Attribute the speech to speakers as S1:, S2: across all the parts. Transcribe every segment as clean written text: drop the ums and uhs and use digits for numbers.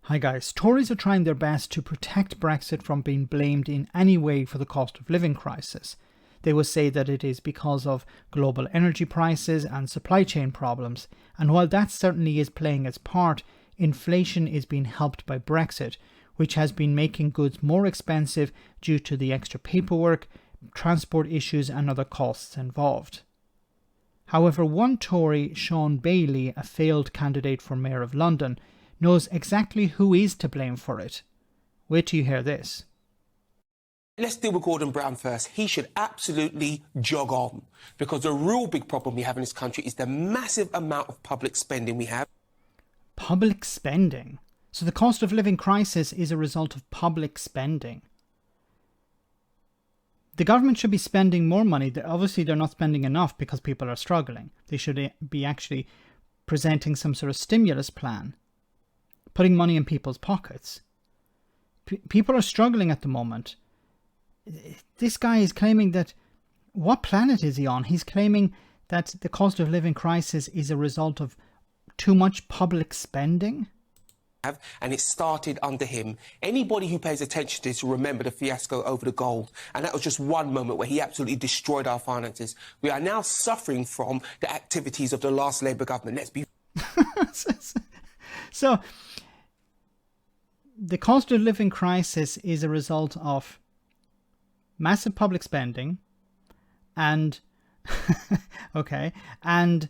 S1: Hi guys, Tories are trying their best to protect Brexit from being blamed in any way for the cost of living crisis. They will say that it is because of global energy prices and supply chain problems, and while that certainly is playing its part, inflation is being helped by Brexit, which has been making goods more expensive due to the extra paperwork, transport issues and other costs involved. However, one Tory, Shaun Bailey, a failed candidate for Mayor of London, knows exactly who is to blame for it. Wait till you hear this.
S2: Let's deal with Gordon Brown first. He should absolutely jog on, because the real big problem we have in this country is the massive amount of public spending we have.
S1: Public spending? So the cost of living crisis is a result of public spending. The government should be spending more money. Obviously, they're not spending enough because people are struggling. They should be actually presenting some sort of stimulus plan, putting money in people's pockets. People are struggling at the moment. This guy is claiming that... What planet is he on? He's claiming that the cost of living crisis is a result of too much public spending.
S2: And it started under him. Anybody who pays attention to this will remember the fiasco over the gold. And that was just one moment where he absolutely destroyed our finances. We are now suffering from the activities of the last Labour government. Let's be...
S1: So, the cost of living crisis is a result of massive public spending and and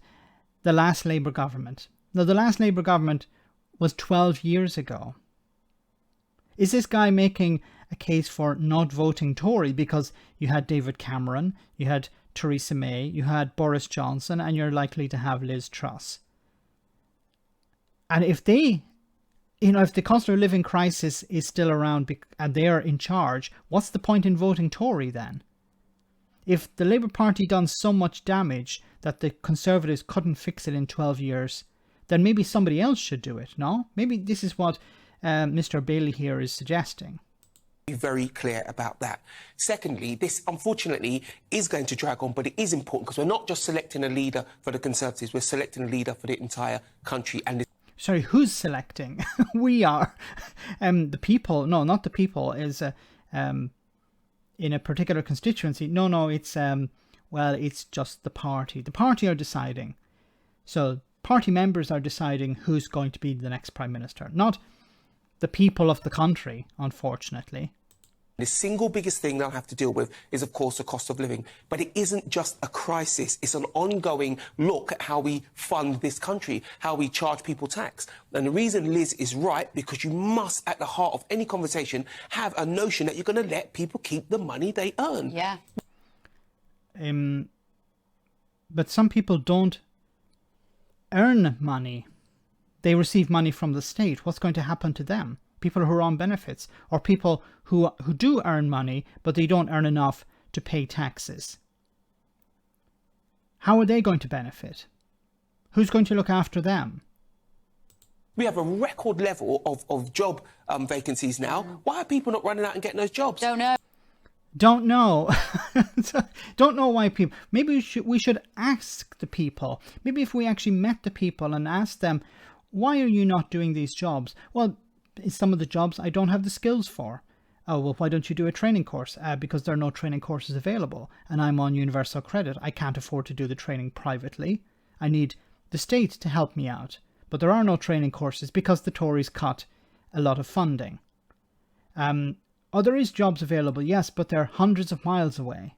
S1: the last Labour government. Now, the last Labour government was 12 years ago. Is this guy making a case for not voting Tory because you had David Cameron, you had Theresa May, you had Boris Johnson, and you're likely to have Liz Truss? And if they, if the cost of living crisis is still around and they're in charge, what's the point in voting Tory then? If the Labour Party done so much damage that the Conservatives couldn't fix it in 12 years, then maybe somebody else should do it, no? Maybe this is what Mr. Bailey here is suggesting.
S2: Be very clear about that. Secondly, this unfortunately is going to drag on, but it is important because we're not just selecting a leader for the Conservatives, we're selecting a leader for the entire country. And
S1: sorry, who's selecting? We are. The people, no, not the people, is in a particular constituency. No, it's, well, it's just the party. The party are deciding. So party members are deciding who's going to be the next Prime Minister, not the people of the country, unfortunately.
S2: The single biggest thing they'll have to deal with is, of course, the cost of living. But it isn't just a crisis. It's an ongoing look at how we fund this country, how we charge people tax. And the reason Liz is right, because you must, at the heart of any conversation, have a notion that you're going to let people keep the money they earn.
S3: Yeah.
S1: But some people don't earn money. They receive money from the state. What's going to happen to them? People who are on benefits, or people who do earn money but they don't earn enough to pay taxes. How are they going to benefit? Who's going to look after them?
S2: We have a record level of job vacancies now. Why are people not running out and getting those jobs?
S3: Don't know.
S1: Don't know. Don't know why people... Maybe we should ask the people. Maybe if we actually met the people and asked them, why are you not doing these jobs? Well, some of the jobs I don't have the skills for. Oh, well, why don't you do a training course? Because there are no training courses available. And I'm on universal credit. I can't afford to do the training privately. I need the state to help me out. But there are no training courses because the Tories cut a lot of funding. Oh, there is jobs available, yes, but they're hundreds of miles away.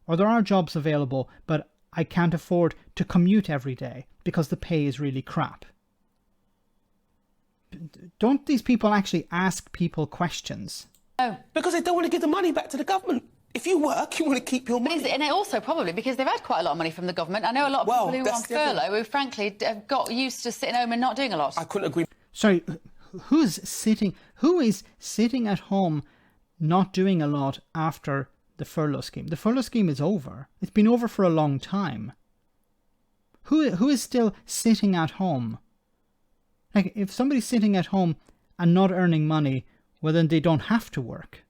S1: Or there are jobs available, but I can't afford to commute every day because the pay is really crap. Don't these people actually ask people questions?
S3: No.
S2: Because they don't want to give the money back to the government. If you work, you want to keep your money.
S3: And also probably because they've had quite a lot of money from the government. I know a lot of people who are on furlough who frankly have got used to sitting home and not doing a lot.
S2: I couldn't agree.
S1: Sorry, who is sitting at home not doing a lot after the furlough scheme? The furlough scheme is over. It's been over for a long time. Who is still sitting at home? Like, if somebody's sitting at home and not earning money, well, then they don't have to work.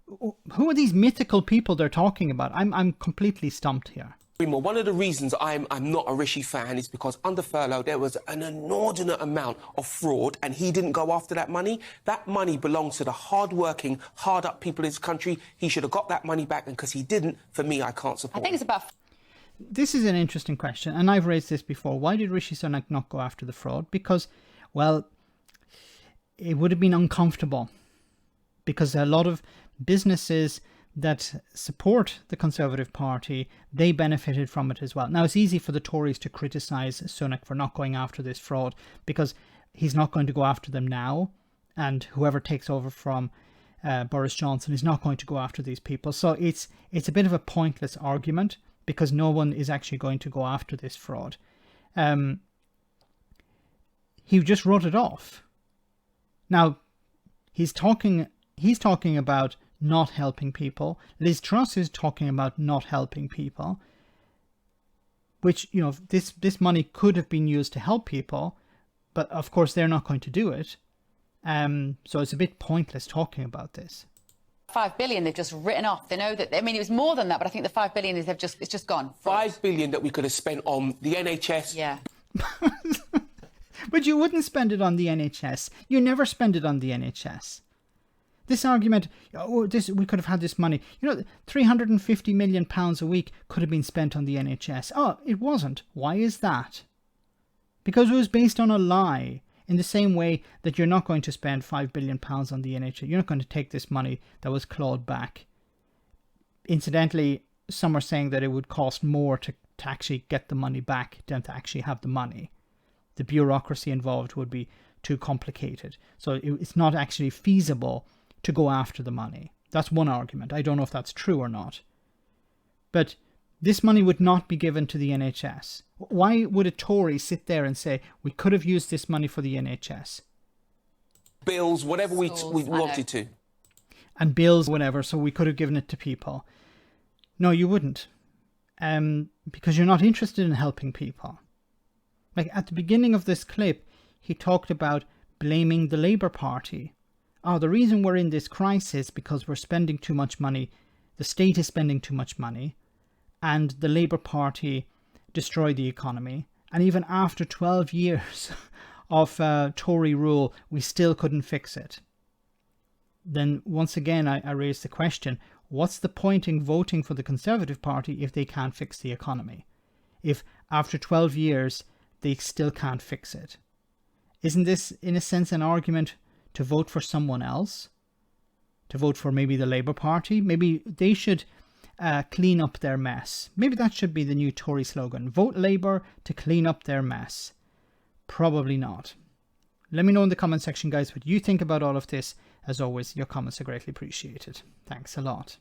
S1: Who are these mythical people they're talking about? I'm completely stumped here.
S2: One of the reasons I'm not a Rishi fan is because under furlough there was an inordinate amount of fraud and he didn't go after that money. That money belongs to the hard-working, hard-up people in this country. He should have got that money back, and because he didn't, for me, I can't support
S3: I think it's about...
S1: This is an interesting question, and I've raised this before. Why did Rishi Sunak not go after the fraud? Because, well, it would have been uncomfortable. Because a lot of businesses that support the Conservative Party, they benefited from it as well. Now, it's easy for the Tories to criticise Sunak for not going after this fraud because he's not going to go after them now, and whoever takes over from Boris Johnson is not going to go after these people. So it's a bit of a pointless argument because no one is actually going to go after this fraud. He just wrote it off. Now, he's talking about not helping people. Liz Truss is talking about not helping people, which, you know, this money could have been used to help people, but of course they're not going to do it. So it's a bit pointless talking about this.
S3: 5 billion they've just written off. They know that, I mean, it was more than that, but I think the 5 billion is it's just gone.
S2: 5 billion that we could have spent on the NHS.
S3: Yeah.
S1: But you wouldn't spend it on the NHS. You never spend it on the NHS. This argument, oh, we could have had this money. You know, £350 million a week could have been spent on the NHS. Oh, it wasn't. Why is that? Because it was based on a lie. In the same way that you're not going to spend £5 billion on the NHS. You're not going to take this money that was clawed back. Incidentally, some are saying that it would cost more to actually get the money back than to actually have the money. The bureaucracy involved would be too complicated. So it's not actually feasible to go after the money. That's one argument. I don't know if that's true or not. But this money would not be given to the NHS. Why would a Tory sit there and say, we could have used this money for the NHS?
S2: Bills, whatever we wanted to.
S1: And bills, whatever, so we could have given it to people. No, you wouldn't. Because you're not interested in helping people. Like at the beginning of this clip, he talked about blaming the Labour Party. Oh, the reason we're in this crisis because we're spending too much money. The state is spending too much money. And the Labour Party destroyed the economy. And even after 12 years of Tory rule, we still couldn't fix it. Then once again, I raise the question, what's the point in voting for the Conservative Party if they can't fix the economy? If after 12 years, they still can't fix it? Isn't this, in a sense, an argument to vote for someone else? To vote for maybe the Labour Party? Maybe they should clean up their mess. Maybe that should be the new Tory slogan. Vote Labour to clean up their mess. Probably not. Let me know in the comment section, guys, what you think about all of this. As always, your comments are greatly appreciated. Thanks a lot.